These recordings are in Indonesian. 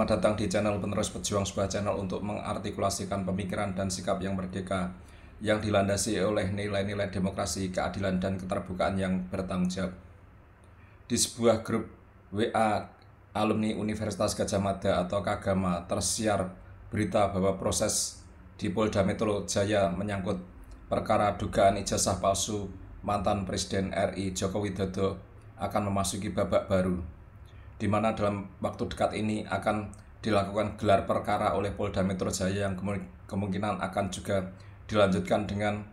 Selamat datang di channel Penerus Pejuang, sebuah channel untuk mengartikulasikan pemikiran dan sikap yang merdeka, yang dilandasi oleh nilai-nilai demokrasi, keadilan, dan keterbukaan yang bertanggung jawab. Di sebuah grup WA alumni Universitas Gadjah Mada atau Kagama tersiar berita bahwa proses di Polda Metro Jaya menyangkut perkara dugaan ijazah palsu mantan Presiden RI Joko Widodo akan memasuki babak baru, di mana dalam waktu dekat ini akan dilakukan gelar perkara oleh Polda Metro Jaya yang kemungkinan akan juga dilanjutkan dengan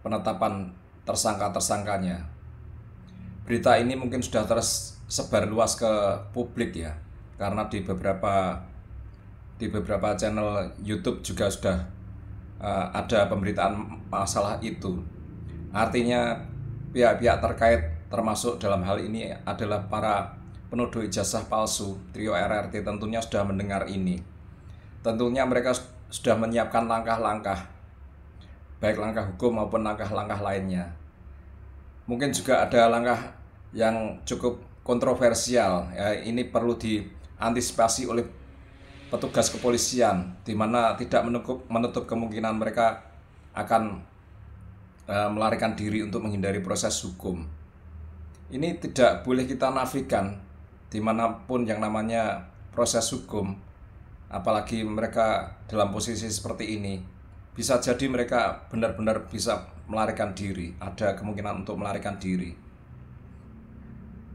penetapan tersangka-tersangkanya. Berita ini mungkin sudah tersebar luas ke publik ya, karena di beberapa channel YouTube juga sudah ada pemberitaan masalah itu. Artinya pihak-pihak terkait termasuk dalam hal ini adalah para penuduh ijazah palsu trio RRT tentunya sudah mendengar ini. Tentunya mereka sudah menyiapkan langkah-langkah, baik langkah hukum maupun langkah-langkah lainnya. Mungkin juga ada langkah yang cukup kontroversial ya, ini perlu diantisipasi oleh petugas kepolisian, di mana tidak menutup kemungkinan mereka akan melarikan diri untuk menghindari proses hukum. Ini tidak boleh kita nafikan dimanapun yang namanya proses hukum, apalagi mereka dalam posisi seperti ini. Bisa jadi mereka benar-benar bisa melarikan diri, ada kemungkinan untuk melarikan diri.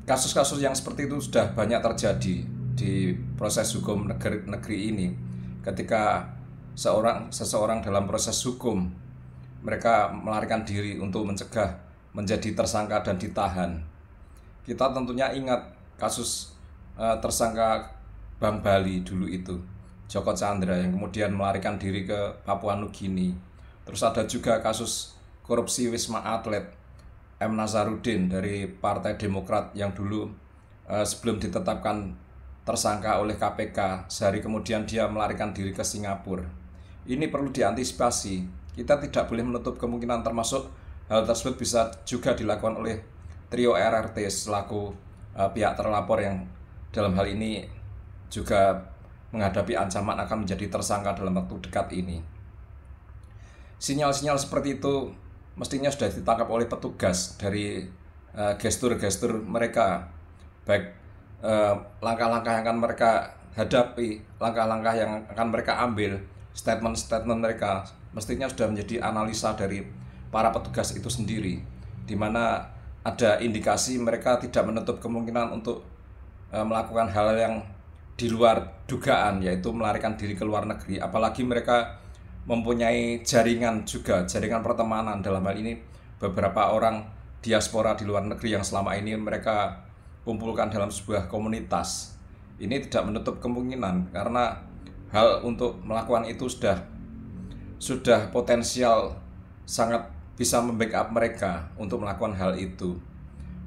Kasus-kasus yang seperti itu sudah banyak terjadi di proses hukum negeri ini. Ketika seseorang dalam proses hukum, mereka melarikan diri untuk mencegah menjadi tersangka dan ditahan. Kita tentunya ingat kasus tersangka Bank Bali dulu itu, Joko Chandra, yang kemudian melarikan diri ke Papua Nugini. Terus ada juga kasus korupsi Wisma Atlet, M. Nazarudin dari Partai Demokrat yang dulu sebelum ditetapkan tersangka oleh KPK, sehari kemudian dia melarikan diri ke Singapura. Ini perlu diantisipasi. Kita tidak boleh menutup kemungkinan termasuk hal tersebut bisa juga dilakukan oleh trio RRT selaku pihak terlapor yang dalam hal ini juga menghadapi ancaman akan menjadi tersangka dalam waktu dekat ini. Sinyal-sinyal seperti itu mestinya sudah ditangkap oleh petugas dari gestur-gestur mereka, baik langkah-langkah yang akan mereka hadapi, langkah-langkah yang akan mereka ambil, statement-statement mereka mestinya sudah menjadi analisa dari para petugas itu sendiri, di mana ada indikasi mereka tidak menutup kemungkinan untuk melakukan hal yang di luar dugaan, yaitu melarikan diri ke luar negeri. Apalagi mereka mempunyai jaringan juga, jaringan pertemanan, dalam hal ini beberapa orang diaspora di luar negeri yang selama ini mereka kumpulkan dalam sebuah komunitas. Ini tidak menutup kemungkinan, karena hal untuk melakukan itu sudah potensial sangat bisa membackup mereka untuk melakukan hal itu.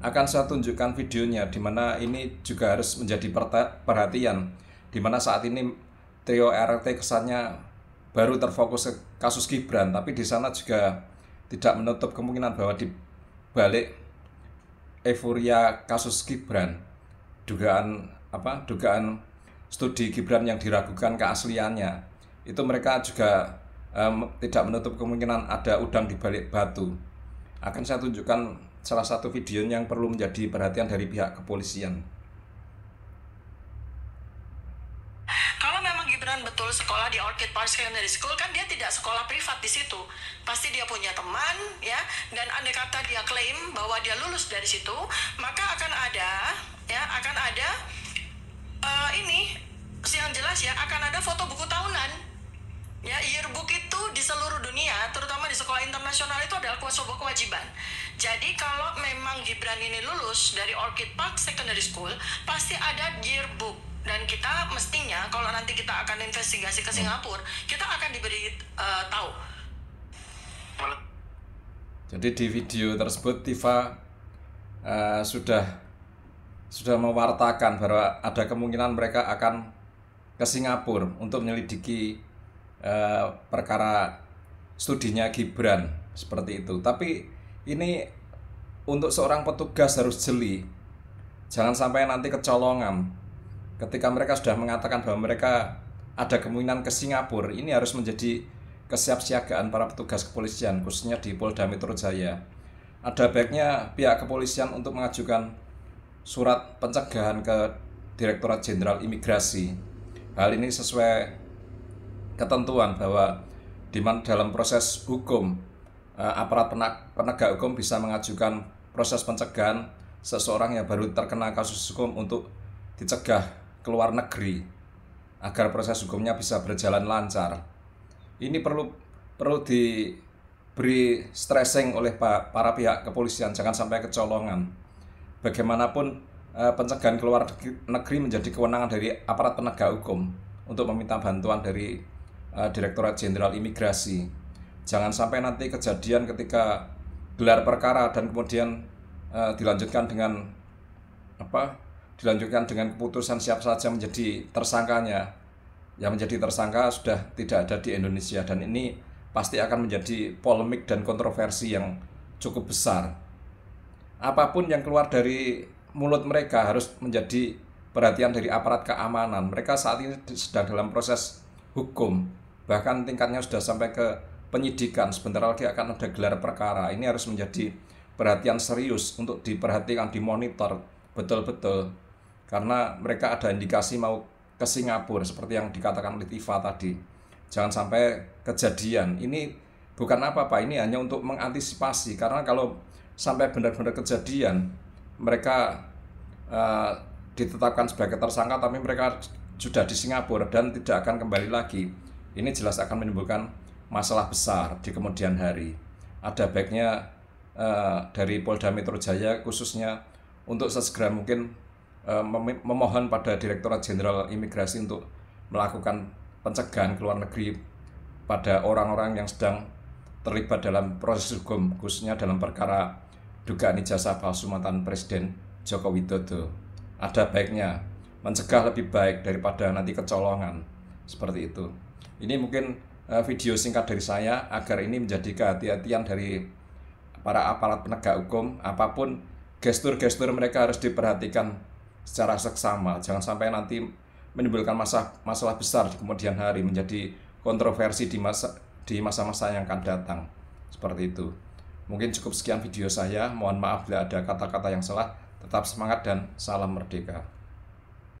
Akan saya tunjukkan videonya, di mana ini juga harus menjadi perhatian, di mana saat ini trio RRT kesannya baru terfokus ke kasus Gibran, tapi di sana juga tidak menutup kemungkinan bahwa di balik euforia kasus Gibran, dugaan studi Gibran yang diragukan keasliannya, itu mereka juga tidak menutup kemungkinan ada udang di balik batu. Akan saya tunjukkan salah satu video yang perlu menjadi perhatian dari pihak kepolisian. Kalau memang Gibran betul sekolah di Orchid Park Secondary School, kan dia tidak sekolah privat di situ. Pasti dia punya teman, ya. Dan andai kata dia klaim bahwa dia lulus dari situ, maka akan ada ini yang jelas ya, akan ada foto buku tahunan. Ya, yearbook itu di seluruh dunia, terutama di sekolah internasional, itu adalah sebuah kewajiban. Jadi kalau memang Gibran ini lulus dari Orchid Park Secondary School, pasti ada yearbook. Dan kita mestinya kalau nanti kita akan investigasi ke Singapura, kita akan diberi tahu. Jadi di video tersebut Tifa sudah mewartakan bahwa ada kemungkinan mereka akan ke Singapura untuk menyelidiki perkara studinya Gibran seperti itu. Tapi ini untuk seorang petugas harus jeli, jangan sampai nanti kecolongan ketika mereka sudah mengatakan bahwa mereka ada kemungkinan ke Singapura, ini harus menjadi kesiapsiagaan para petugas kepolisian, khususnya di Polda Metro Jaya. Ada baiknya pihak kepolisian untuk mengajukan surat pencegahan ke Direktorat Jenderal Imigrasi. Hal ini sesuai ketentuan bahwa di mana dalam proses hukum aparat penegak hukum bisa mengajukan proses pencegahan seseorang yang baru terkena kasus hukum untuk dicegah ke luar negeri agar proses hukumnya bisa berjalan lancar. Ini perlu diberi stressing oleh para pihak kepolisian, jangan sampai kecolongan. Bagaimanapun pencegahan ke luar negeri menjadi kewenangan dari aparat penegak hukum untuk meminta bantuan dari Direktorat Jenderal Imigrasi. Jangan sampai nanti kejadian ketika gelar perkara dan kemudian dilanjutkan dengan keputusan siapa saja menjadi tersangkanya. Yang menjadi tersangka sudah tidak ada di Indonesia, dan ini pasti akan menjadi polemik dan kontroversi yang cukup besar. Apapun yang keluar dari mulut mereka harus menjadi perhatian dari aparat keamanan. Mereka saat ini sedang dalam proses hukum, bahkan tingkatnya sudah sampai ke penyidikan. Sebentar lagi akan ada gelar perkara. Ini harus menjadi perhatian serius untuk diperhatikan, dimonitor betul-betul, karena mereka ada indikasi mau ke Singapura seperti yang dikatakan oleh Tifa tadi. Jangan sampai kejadian. Ini bukan apa-apa, ini hanya untuk mengantisipasi, karena kalau sampai benar-benar kejadian mereka ditetapkan sebagai tersangka tapi mereka sudah di Singapura dan tidak akan kembali lagi, ini jelas akan menimbulkan masalah besar di kemudian hari. Ada baiknya dari Polda Metro Jaya khususnya untuk sesegera mungkin memohon pada Direktorat Jenderal Imigrasi untuk melakukan pencegahan ke luar negeri pada orang-orang yang sedang terlibat dalam proses hukum, khususnya dalam perkara dugaan ijazah palsu mantan Presiden Joko Widodo. Ada baiknya mencegah lebih baik daripada nanti kecolongan seperti itu. Ini mungkin video singkat dari saya agar ini menjadi kehati-hatian dari para aparat penegak hukum. Apapun gestur-gestur mereka harus diperhatikan secara seksama. Jangan sampai nanti menimbulkan masalah besar di kemudian hari, menjadi kontroversi di masa-masa yang akan datang. Seperti itu. Mungkin cukup sekian video saya. Mohon maaf bila ada kata-kata yang salah. Tetap semangat dan salam merdeka.